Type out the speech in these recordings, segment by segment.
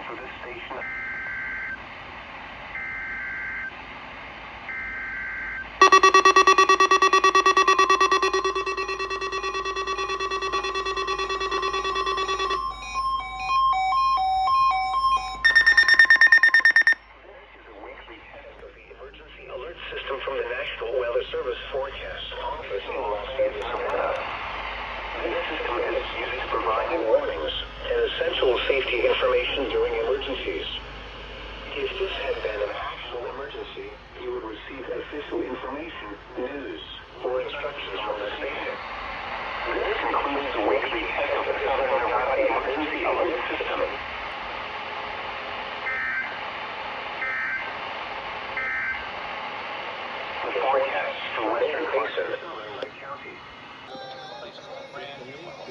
for this station. System from the National Weather Service Forecast Office in Las Vegas, Nevada. This system is used to provide warnings and essential safety information during emergencies. If this had been an actual emergency, you would receive official information, news, or instructions from the station. This includes the weekly test of the Southern Nevada Emergency Alert System. Forecast for Western Basin.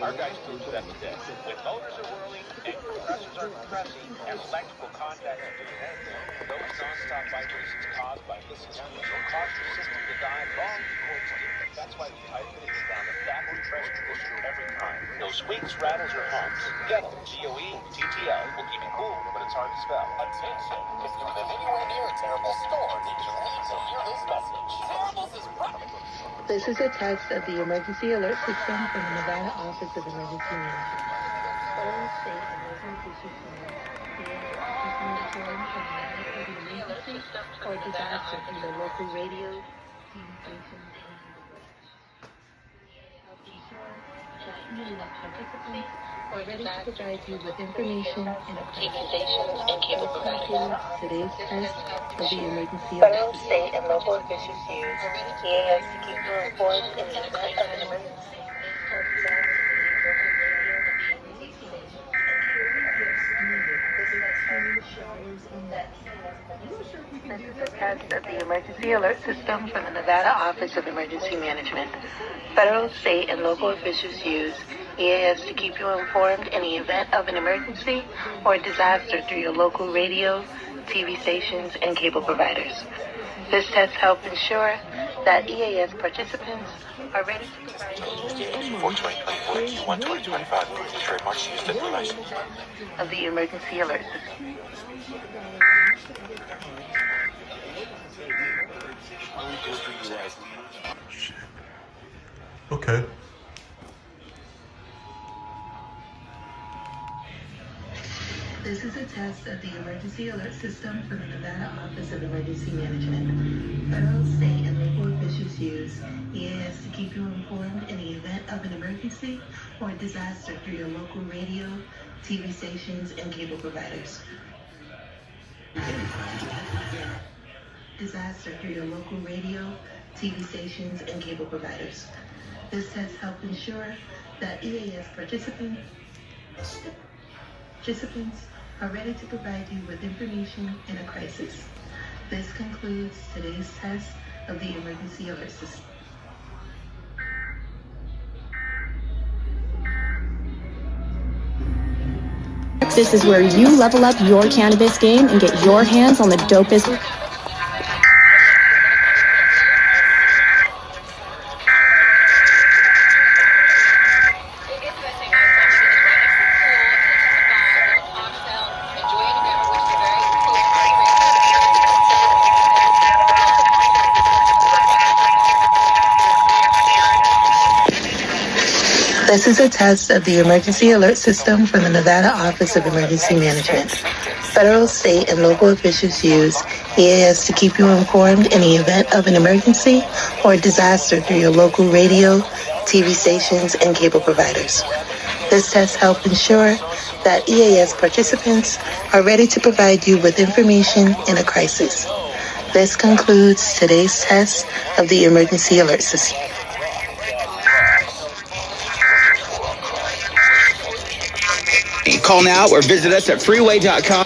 Our guys proved that today. When motors are whirling and compressors are compressing and electrical contacts are doing anything, those non-stop vibrations caused by miscellaneous will cause your system to die long before it's due. That's why we type it down the backward pressure issue every time. No squeaks, rattles, or honks. Get them. GOE, TTL will keep you cool, but it's hard to spell. Attention! If you live anywhere near a terrible store, then you need to hear this message. Terribles is probably... This is a text of the Emergency Alert System from the Nevada Office of Emergency Management. Federal, state, and local officials or disaster through the local radio, TV stations, and participants are ready to provide you with information and TV stations and cable providers. today's test of the Emergency Federal, Alert System. state, and local officials use EAS to keep you informed in the event of an emergency. This is a test of the Emergency Alert System from the Nevada Office of Emergency Management. Federal, state, and local officials use EAS to keep you informed in the event of an emergency or disaster through your local radio, TV stations, and cable providers. This test helps ensure that EAS participants are ready to provide For 2024 Q1 2025, these trademarks used as license. of the Emergency Alert System. Okay. This is a test of the Emergency Alert System from the Nevada Office of Emergency Management. Federal, state, and local officials use EAS to keep you informed in the event of an emergency or disaster through your local radio, TV stations, and cable providers. Disaster through your local radio, TV stations, and cable providers. This test helps ensure that EAS participants are ready to provide you with information in a crisis. This concludes today's test of the Emergency Alert System. This is where you level up your cannabis game and get your hands on the dopest. This is a test of the Emergency Alert System from the Nevada Office of Emergency Management. Federal, state, and local officials use EAS to keep you informed in the event of an emergency or disaster through your local radio, TV stations, and cable providers. This test helps ensure that EAS participants are ready to provide you with information in a crisis. This concludes today's test of the Emergency Alert System. Call now or visit us at freeway.com. That's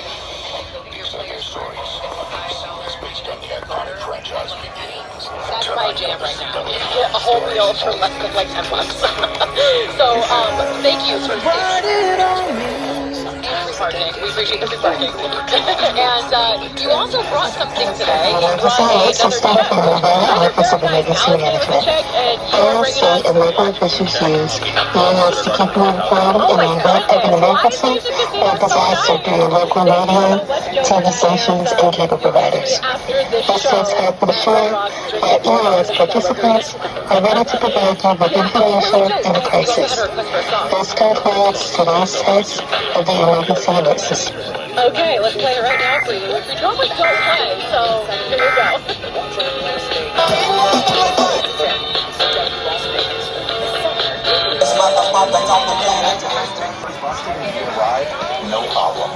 my jam right now. Get a whole meal for less than like $10. So, thank you for barking. We appreciate the barking. And you also brought something today. You brought another check. Office of Emergency Management. Federal, state, and local officials use EAS to keep you informed in the event of an emergency or disaster through your local radio, TV stations, and cable providers. This has helped ensure that EAS participants are ready to provide you with information in a crisis. This concludes today's test of the emergency alert system. Okay, let's play it right now for you. We normally don't play, so here we go. No problem.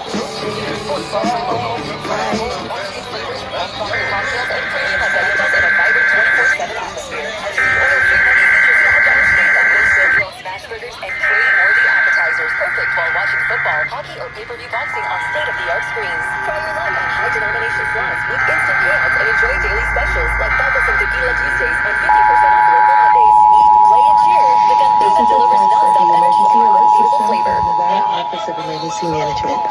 Perfect while watching football, hockey, or pay-per-view boxing on state-of-the-art screens. Try your luck on high-denomination slots with instant payouts and enjoy daily specials like tacos and tequila Tuesdays and 50% off local Mondays. Eat, play, and cheer. The Gun delivers non-stop energy and unbeatable flavor. Nevada Office of Emergency Management.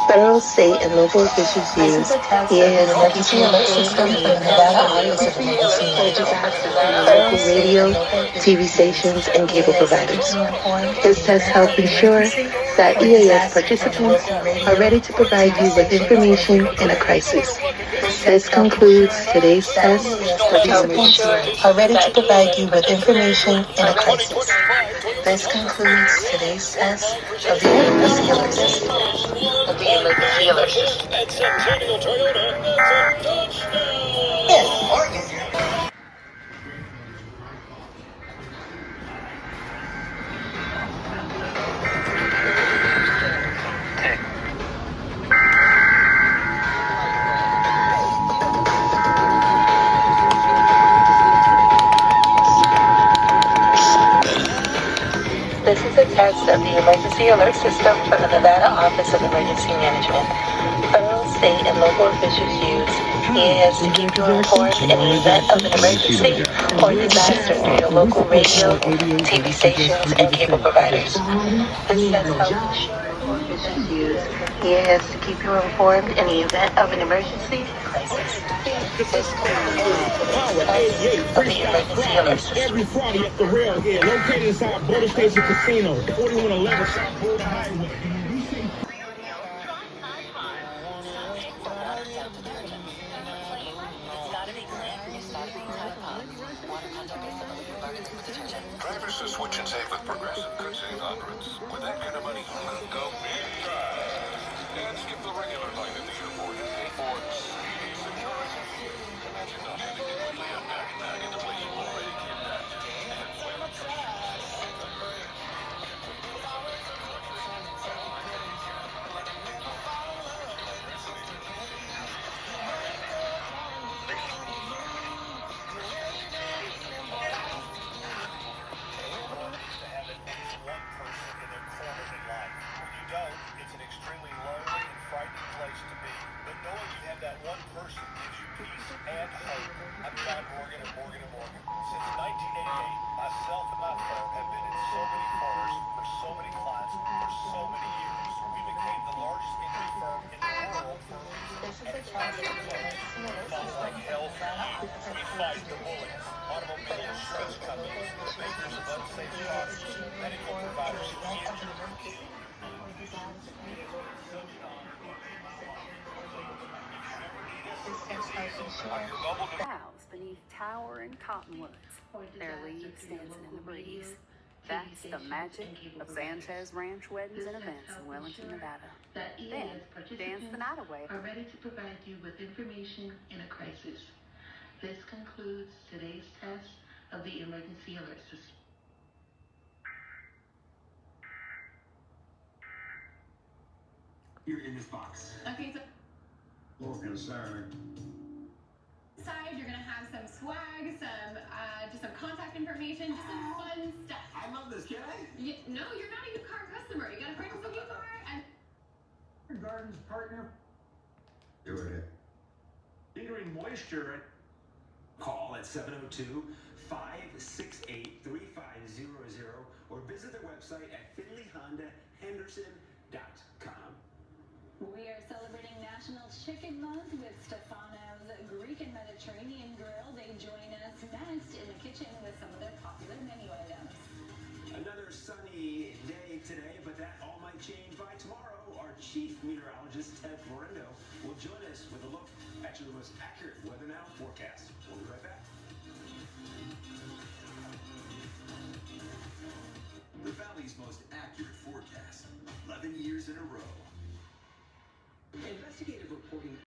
Federal, state, and local officials use EAS emergency alert system for the Nevada Office of Emergency Management. Federal radio, TV stations, and cable providers. This test helps ensure that EAS participants are ready to provide you with information in a crisis. This concludes today's test. Participants are ready to provide you with information in a crisis. This concludes today's test of the emergency alert system. This is a test of the emergency alert system for the Nevada Office of Emergency Management. Federal, state, and local officials use EAS to keep you informed in the event of an emergency or disaster through your local radio, TV stations, and cable providers. This test helps ensure local officials use EAS to keep you informed in the event of an emergency or crisis. This concludes today's test of the emergency alert system. Every Friday at the rail here, located inside Border Station Casino, 4111 South Border Highway. Drivers who switch and save with Progressive could save hundreds. With that kind of money, go big drive. And skip the regular line at the airport and pay for security. Imagine not having to quickly unpack and pack into place you already kidnapped. And when House beneath towering cottonwoods, their leaves dancing in the breeze. That's the magic of Sanchez Ranch Weddings and Events in Wellington, Nevada. Then, dance the night away. Are ready to provide you with information in a crisis. This concludes today's test of the emergency alert system. You're in this box. Okay, so Sorry. inside you're gonna have some swag, just some contact information, just some fun stuff. I love this, can I? No, you're not a new car customer. You gotta purchase a new car and Gardens partner. do it. Lingering moisture. Call at 702-568-3500 or visit their website at finleyhondahenderson.com. We are celebrating National Chicken Month with Stefano's Greek and Mediterranean Grill. They join us next in the kitchen with some of their popular menu items. Another sunny day today, but that all might change by tomorrow. Our chief meteorologist, Ted Florendo, will join us with a look at your most accurate Weather Now forecast. We'll be right back. The Valley's most accurate forecast, 11 years in a row. Investigative reporting